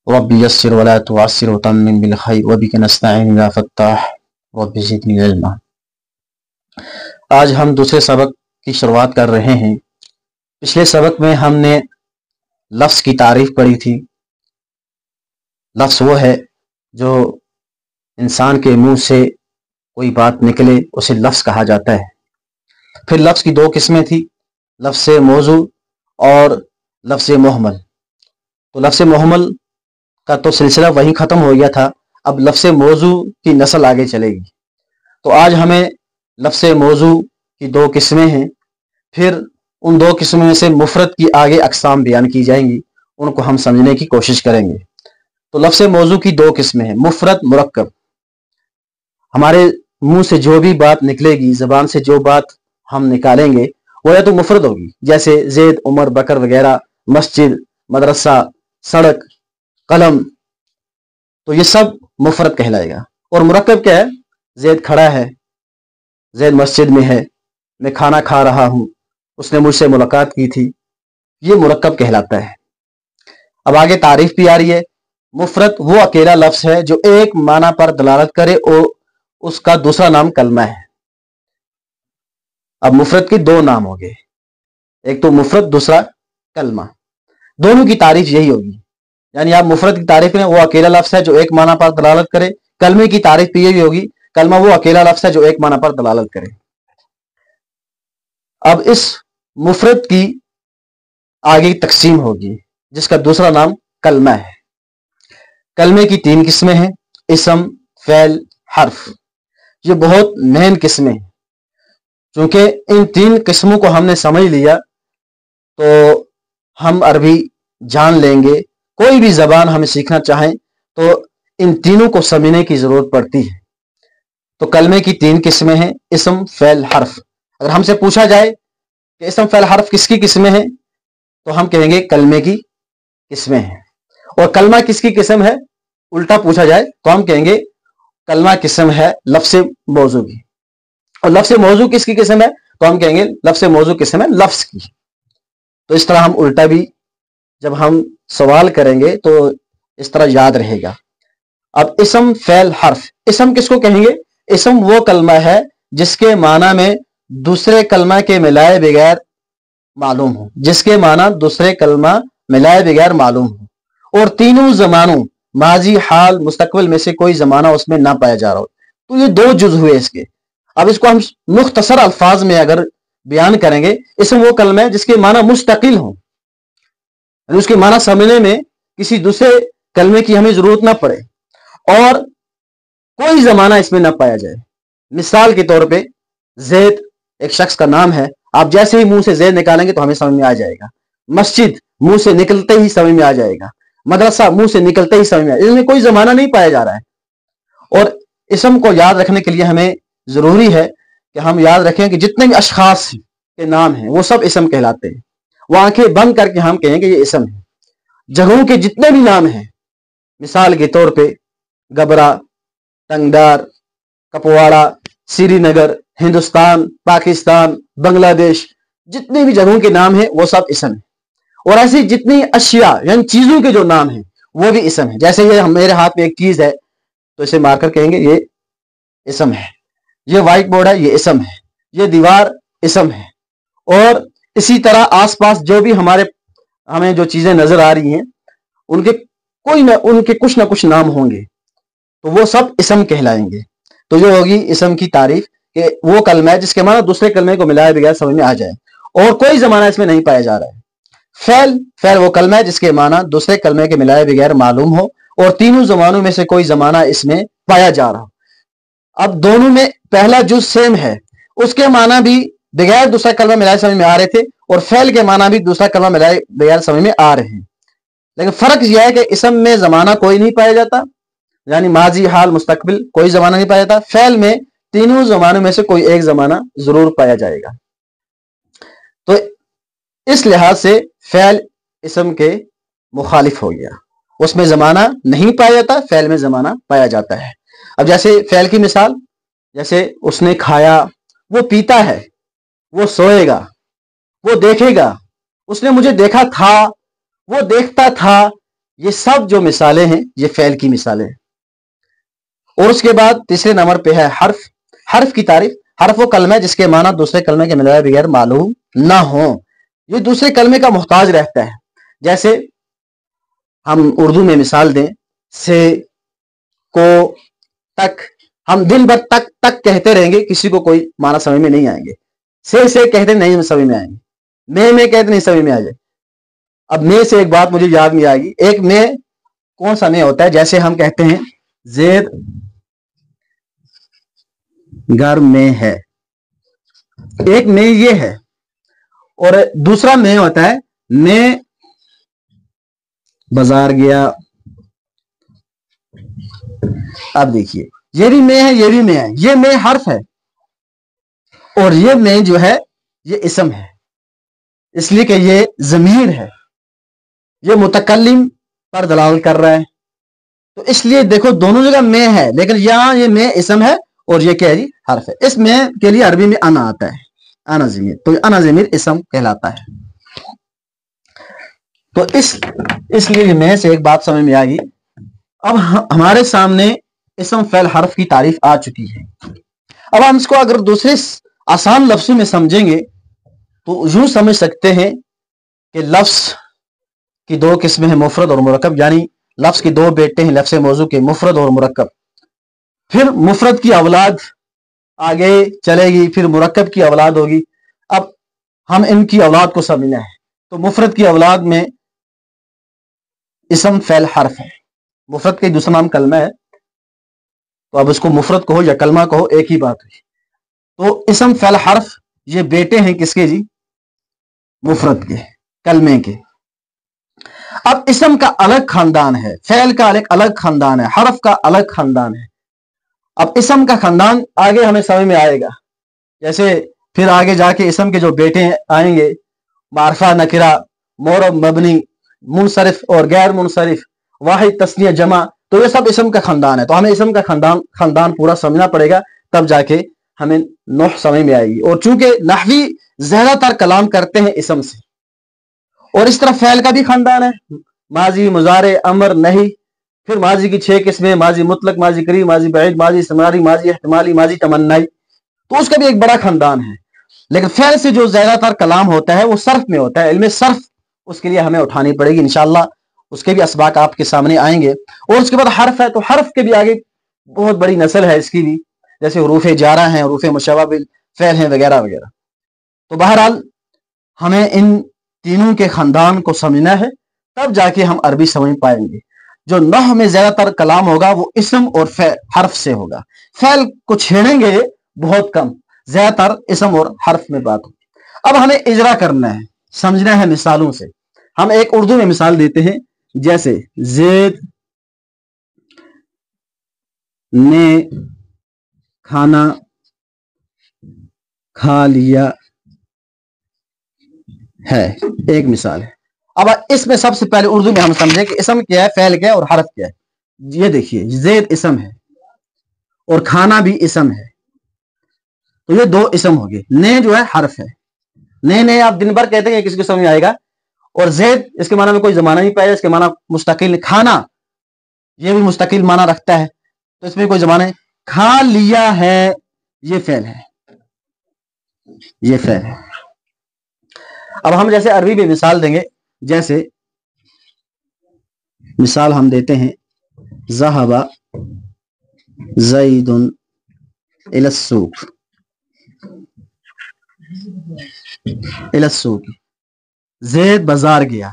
ربی یسر ولا تعسر وتمم بالخیر وبک نستعین یا فتاح رب زدنی علما۔ آج ہم دوسرے سبق کی شروعات کر رہے ہیں۔ پچھلے سبق میں ہم نے لفظ کی تعریف پڑھی تھی۔ لفظ وہ ہے جو انسان کے منہ سے کوئی بات نکلے اسے لفظ کہا جاتا ہے۔ پھر لفظ کی دو قسمیں تھیں، لفظ موضوع اور لفظ محمل۔ تو لفظ محمل کا تو سلسلہ وہیں ختم ہو گیا تھا، اب لفظ موضوع کی نسل آگے چلے گی۔ تو آج ہمیں لفظ موضوع کی دو قسمیں ہیں، پھر ان دو قسموں میں سے مفرد کی آگے اقسام بیان کی جائیں گی، ان کو ہم سمجھنے کی کوشش کریں گے۔ تو لفظ موضوع کی دو قسمیں ہیں، مفرد، مرکب۔ ہمارے منہ سے جو بھی بات نکلے گی، زبان سے جو بات ہم نکالیں گے وہ یا تو مفرد ہوگی، جیسے زید، عمر، بکر وغیرہ، مسجد، مدرسہ، سڑک، قلم، تو یہ سب مفرد کہلائے گا۔ اور مرکب کیا ہے؟ زید کھڑا ہے، زید مسجد میں ہے، میں کھانا کھا رہا ہوں، اس نے مجھ سے ملاقات کی تھی، یہ مرکب کہلاتا ہے۔ اب آگے تعریف بھی آ رہی ہے۔ مفرد وہ اکیلا لفظ ہے جو ایک معنی پر دلالت کرے اور اس کا دوسرا نام کلمہ ہے۔ اب مفرد کے دو نام ہو گئے، ایک تو مفرد، دوسرا کلمہ۔ دونوں کی تعریف یہی ہوگی، یعنی آپ مفرد کی تعریف میں وہ اکیلا لفظ ہے جو ایک معنی پر دلالت کرے، کلمے کی تعریف بھی یہی ہوگی، کلمہ وہ اکیلا لفظ ہے جو ایک معنی پر دلالت کرے۔ اب اس مفرد کی آگے تقسیم ہوگی جس کا دوسرا نام کلمہ ہے۔ کلمے کی تین قسمیں ہیں، اسم، فعل، حرف۔ یہ بہت مین قسمیں ہیں، چونکہ ان تین قسموں کو ہم نے سمجھ لیا تو ہم عربی جان لیں گے۔ کوئی بھی زبان ہمیں سیکھنا چاہیں تو ان تینوں کو سمجھنے کی ضرورت پڑتی ہے۔ تو کلمے کی تین قسمیں ہیں، اسم، فعل، حرف۔ اگر ہم سے پوچھا جائے کہ اسم، فعل، حرف کس کی قسمیں ہیں تو ہم کہیں گے کلمے کی قسمیں ہیں۔ اور کلمہ کس کی قسم ہے الٹا پوچھا جائے تو ہم کہیں گے کلمہ قسم ہے لفظ موضوع کی۔ اور لفظ موضوع کس کی قسم ہے تو ہم کہیں گے لفظ موضوع قسم ہے لفظ کی۔ تو اس طرح ہم الٹا بھی جب ہم سوال کریں گے تو اس طرح یاد رہے گا۔ اب اسم، فعل، حرف۔ اسم کس کو کہیں گے؟ اسم وہ کلمہ ہے جس کے معنی میں دوسرے کلمہ کے ملائے بغیر معلوم ہو، جس کے معنی دوسرے کلمہ ملائے بغیر معلوم ہو، اور تینوں زمانوں، ماضی، حال، مستقبل میں سے کوئی زمانہ اس میں نہ پایا جا رہا ہو۔ تو یہ دو جز ہوئے اس کے۔ اب اس کو ہم مختصر الفاظ میں اگر بیان کریں گے، اسم وہ کلمہ ہے جس کے معنی مستقل ہوں، یعنی اس کے معنی سمجھنے میں کسی دوسرے کلمے کی ہمیں ضرورت نہ پڑے اور کوئی زمانہ اس میں نہ پایا جائے۔ مثال کے طور پہ زید ایک شخص کا نام ہے، آپ جیسے ہی منہ سے زید نکالیں گے تو ہمیں سمجھ میں آ جائے گا۔ مسجد منہ سے نکلتے ہی سمجھ میں آ جائے گا، مدرسہ منہ سے نکلتے ہی سمجھ میں آ جائے گا۔ اس میں کوئی زمانہ نہیں پایا جا رہا ہے۔ اور اسم کو یاد رکھنے کے لیے ہمیں ضروری ہے کہ ہم یاد رکھیں کہ جتنے بھی اشخاص کے نام ہیں وہ سب اسم کہلاتے ہیں۔ وہ آنکھیں بند کر کے ہم کہیں کہ یہ اسم ہے۔ جگہوں کے جتنے بھی نام ہیں، مثال کے طور پہ گبرا، ٹنگڈار، کپواڑہ، سری نگر، ہندوستان، پاکستان، بنگلہ دیش، جتنے بھی جگہوں کے نام ہیں وہ سب اسم ہیں۔ اور ایسی جتنی اشیاء یعنی چیزوں کے جو نام ہیں وہ بھی اسم ہیں۔ جیسے یہ میرے ہاتھ میں ایک چیز ہے تو اسے مار کر کہیں گے یہ اسم ہے۔ یہ وائٹ بورڈ ہے، یہ اسم ہے۔ یہ دیوار اسم ہے۔ اور اسی طرح آس پاس جو بھی ہمیں جو چیزیں نظر آ رہی ہیں ان کے کچھ نہ کچھ نام ہوں گے تو وہ سب اسم کہلائیں گے۔ تو یہ ہوگی اسم کی تعریف کہ وہ کلمہ ہے جس کے معنی دوسرے کلمے کو ملائے بغیر سمجھ میں آ جائے اور کوئی زمانہ اس میں نہیں پایا جا رہا ہے۔ فعل وہ کلمہ ہے جس کے معنی دوسرے کلمے کے ملائے بغیر معلوم ہو اور تینوں زمانوں میں سے کوئی زمانہ اس میں پایا جا رہا ہو۔ اب دونوں میں پہلا جز سیم ہے، اس کے معنی بھی بغیر دوسرا کلمہ ملائے سمجھ میں آ رہے تھے اور فعل کے معنی بھی دوسرا کلمہ ملائے بغیر سمجھ میں آ رہے ہیں۔ لیکن فرق یہ ہے کہ اسم میں زمانہ کوئی نہیں پایا جاتا، یعنی ماضی، حال، مستقبل کوئی زمانہ نہیں پایا جاتا۔ فعل میں تینوں زمانوں میں سے کوئی ایک زمانہ ضرور پایا جائے گا۔ تو اس لحاظ سے فعل اسم کے مخالف ہو گیا، اس میں زمانہ نہیں پایا جاتا، فعل میں زمانہ پایا جاتا ہے۔ اب جیسے فعل کی مثال، جیسے اس نے کھایا، وہ پیتا ہے، وہ سوئے گا، وہ دیکھے گا، اس نے مجھے دیکھا تھا، وہ دیکھتا تھا، یہ سب جو مثالیں ہیں یہ فعل کی مثالیں ہیں۔ اور اس کے بعد تیسرے نمبر پہ ہے حرف۔ حرف کی تعریف، حرف وہ کلمہ ہے جس کے معنی دوسرے کلمے کے ملائے بغیر معلوم نہ ہوں، یہ دوسرے کلمے کا محتاج رہتا ہے۔ جیسے ہم اردو میں مثال دیں، سے، کو، تک، ہم دن بھر تک تک کہتے رہیں گے، کسی کو کوئی معنی سمجھ میں نہیں آئیں گے۔ سے کہتے نہیں سمجھ میں آئیں گے، میں کہتے نہیں سمجھ میں آ جائے۔ اب میں سے ایک بات مجھے یاد نہیں آئے گی، ایک میں کون سا میں ہوتا ہے؟ جیسے ہم کہتے ہیں زید گھر میں ہے، ایک میں یہ ہے، اور دوسرا میں ہوتا ہے میں بازار گیا۔ اب دیکھیے یہ بھی میں ہے، یہ بھی میں ہے، یہ میں حرف ہے اور یہ میں جو ہے یہ اسم ہے، اس لیے کہ یہ ضمیر ہے، یہ متکلم پر دلالت کر رہا ہے، تو اس لیے دیکھو دونوں جگہ میں ہے، لیکن یہاں یہ میں اسم ہے اور یہ کیا ہے جی حرف ہے۔ اس میں کے لیے عربی میں انا آتا ہے، انا ضمیر، تو انا ضمیر اسم کہلاتا ہے۔ تو اس لیے میں سے ایک بات سمجھ میں آ گئی۔ اب ہمارے سامنے اسم فعل حرف کی تعریف آ چکی ہے۔ اب ہم اس کو اگر دوسرے آسان لفظوں میں سمجھیں گے تو یوں سمجھ سکتے ہیں کہ لفظ کی دو قسمیں ہیں، مفرد اور مرکب، یعنی لفظ کی دو بیٹے ہیں لفظ موضوع کے، مفرد اور مرکب۔ پھر مفرد کی اولاد آگے چلے گی، پھر مرکب کی اولاد ہوگی۔ اب ہم ان کی اولاد کو سمجھنا ہے، تو مفرد کی اولاد میں اسم فعل حرف ہے۔ مفرد کا دوسرا نام کلمہ ہے، تو اب اس کو مفرد کہو یا کلمہ کہو ایک ہی بات ہوئی۔ تو اسم فعل حرف یہ بیٹے ہیں کس کے جی؟ مفرد کے، کلمے کے۔ اب اسم کا الگ خاندان ہے، فعل کا الگ خاندان ہے، حرف کا الگ خاندان ہے۔ اب اسم کا خاندان آگے ہمیں سمجھ میں آئے گا، جیسے پھر آگے جا کے اسم کے جو بیٹے آئیں گے، معرفہ، نکرہ، معرب، مبنی، منصرف اور غیر منصرف، واحد، تثنیہ، جمع، تو یہ سب اسم کا خاندان ہے۔ تو ہمیں اسم کا خاندان پورا سمجھنا پڑے گا، تب جا کے ہمیں نحو سمجھ میں آئے گی۔ اور چونکہ نحوی زیادہ تر کلام کرتے ہیں اسم سے، اور اس طرح فعل کا بھی خاندان ہے، ماضی، مضارع، امر، نہی۔ پھر ماضی کی 6 قسمیں، ماضی مطلق، ماضی قریب، ماضی بعید، ماضی استمراری، ماضی احتمالی، ماضی تمنائی، تو اس کا بھی ایک بڑا خاندان ہے۔ لیکن فعل سے جو زیادہ تر کلام ہوتا ہے وہ صرف میں ہوتا ہے، علم صرف اس کے لیے ہمیں اٹھانی پڑے گی انشاءاللہ، اس کے بھی اسباق آپ کے سامنے آئیں گے۔ اور اس کے بعد حرف ہے، تو حرف کے بھی آگے بہت بڑی نسل ہے اس کی بھی، جیسے حروف جارہ ہیں، حروف مشبہ بالفعل ہیں، وغیرہ وغیرہ۔ تو بہرحال ہمیں ان تینوں کے خاندان کو سمجھنا ہے، تب جا کے ہم عربی سمجھ پائیں گے۔ جو نحو میں زیادہ تر کلام ہوگا وہ اسم اور حرف سے ہوگا، فعل کو چھیڑیں گے بہت کم، زیادہ تر اسم اور حرف میں بات ہوگی۔ اب ہمیں اجرا کرنا ہے، سمجھنا ہے مثالوں سے۔ ہم ایک اردو میں مثال دیتے ہیں، جیسے زید نے کھانا کھا لیا ہے، ایک مثال ہے۔ اب اس میں سب سے پہلے اردو میں ہم سمجھیں کہ اسم کیا ہے، فعل کیا ہے اور حرف کیا ہے۔ یہ دیکھیے زید اسم ہے اور کھانا بھی اسم ہے، تو یہ دو اسم ہو گئے۔ نے جو ہے حرف ہے، نے آپ دن بھر کہتے ہیں کسی کو سمجھ آئے گا۔ اور زید اس کے معنی میں کوئی زمانہ نہیں پایا، اس کے معنی مستقل۔ کھانا یہ بھی مستقل معنی رکھتا ہے، تو اس میں کوئی زمانہ نہیں۔ کھا لیا ہے یہ فعل ہے، یہ فعل ہے۔ اب ہم جیسے عربی میں مثال دیں گے، جیسے مثال ہم دیتے ہیں ذهب زید الى السوق، زید بازار گیا۔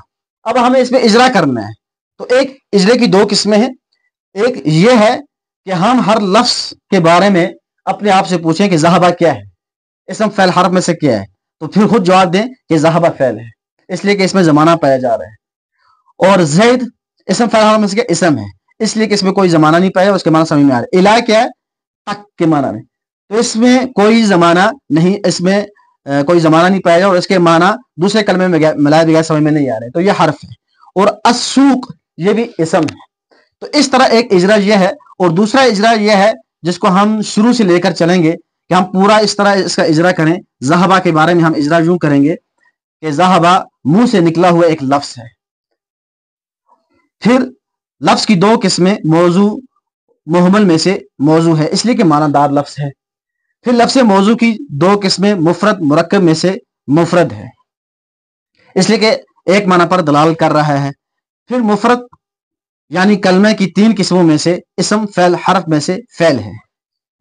اب ہمیں اس میں اجرا کرنا ہے، تو ایک اجرے کی دو قسمیں ہیں۔ ایک یہ ہے کہ ہم ہر لفظ کے بارے میں اپنے آپ سے پوچھیں کہ ذهب کیا ہے، اسم فعل حرف میں سے کیا ہے، تو پھر خود جواب دیں کہ ذهب فعل ہے، اس لیے کہ اس میں زمانہ پایا جا رہا ہے۔ اور زید اسم فعل حرف میں سے کیا، اسم ہے، اس لیے کہ اس میں کوئی زمانہ نہیں پایا، اس کے معنی سمجھ میں آ رہا ہے۔ الہ کیا ہے، تک کے معنی میں، تو اس میں کوئی زمانہ نہیں، اس میں کوئی زمانہ نہیں پایا، اور اس کے معنی دوسرے کلمے میں ملائے بغیر سمجھ میں نہیں آ رہے، تو یہ حرف ہے۔ اور السوق یہ بھی اسم ہے۔ تو اس طرح ایک اجرا یہ ہے، اور دوسرا اجرا یہ ہے جس کو ہم شروع سے لے کر چلیں گے کہ ہم پورا اس طرح اس کا اجرا کریں۔ ذهب کے بارے میں ہم اجرا یوں کریں گے کہ ذهب منہ سے نکلا ہوا ایک لفظ ہے، پھر لفظ کی دو قسمیں موضوع محمل میں سے موضوع ہے اس لیے کہ معنی دار لفظ ہے. پھر لفظ موضوع کی دو قسمیں مفرد مرکب میں سے مفرد ہے اس لیے کہ ایک معنی پر دلال کر رہا ہے. پھر مفرد یعنی کلمہ کی تین قسموں میں سے اسم فعل حرف میں سے فعل ہے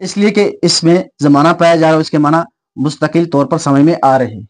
اس لیے کہ اس میں زمانہ پایا جا رہا ہے اس کے معنی مستقل طور پر سمجھ میں آ رہے ہیں.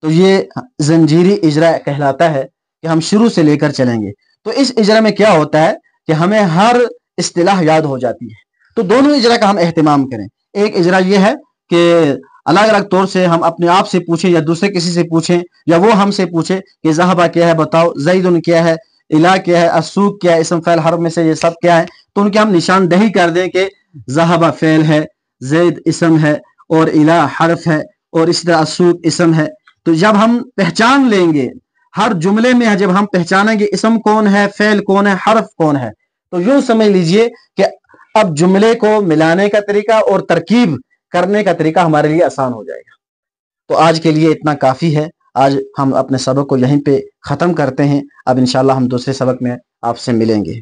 تو یہ زنجیری اجرا کہلاتا ہے کہ ہم شروع سے لے کر چلیں گے. تو اس اجرا میں کیا ہوتا ہے کہ ہمیں ہر اصطلاح یاد ہو جاتی ہے. تو دونوں اجرا کا ہم اہتمام کریں. ایک اجرا یہ ہے کہ الگ الگ طور سے ہم اپنے آپ سے پوچھیں یا دوسرے کسی سے پوچھیں یا وہ ہم سے پوچھے کہ ذہبہ کیا ہے بتاؤ، زیدن کیا ہے، الہ کیا ہے، السوق کیا ہے، اسم فعل حرف میں سے یہ سب کیا ہے. تو ان کی ہم نشاندہی کر دیں کہ ذہبہ فعل ہے، زید اسم ہے اور الہ حرف ہے اور اس طرح السوق اسم ہے. تو جب ہم پہچان لیں گے ہر جملے میں، جب ہم پہچانیں گے اسم کون ہے، فعل کون ہے، حرف کون ہے، تو یوں سمجھ لیجئے کہ اب جملے کو ملانے کا طریقہ اور ترکیب کرنے کا طریقہ ہمارے لیے آسان ہو جائے گا. تو آج کے لیے اتنا کافی ہے. آج ہم اپنے سبق کو یہیں پہ ختم کرتے ہیں. اب انشاءاللہ ہم دوسرے سبق میں آپ سے ملیں گے.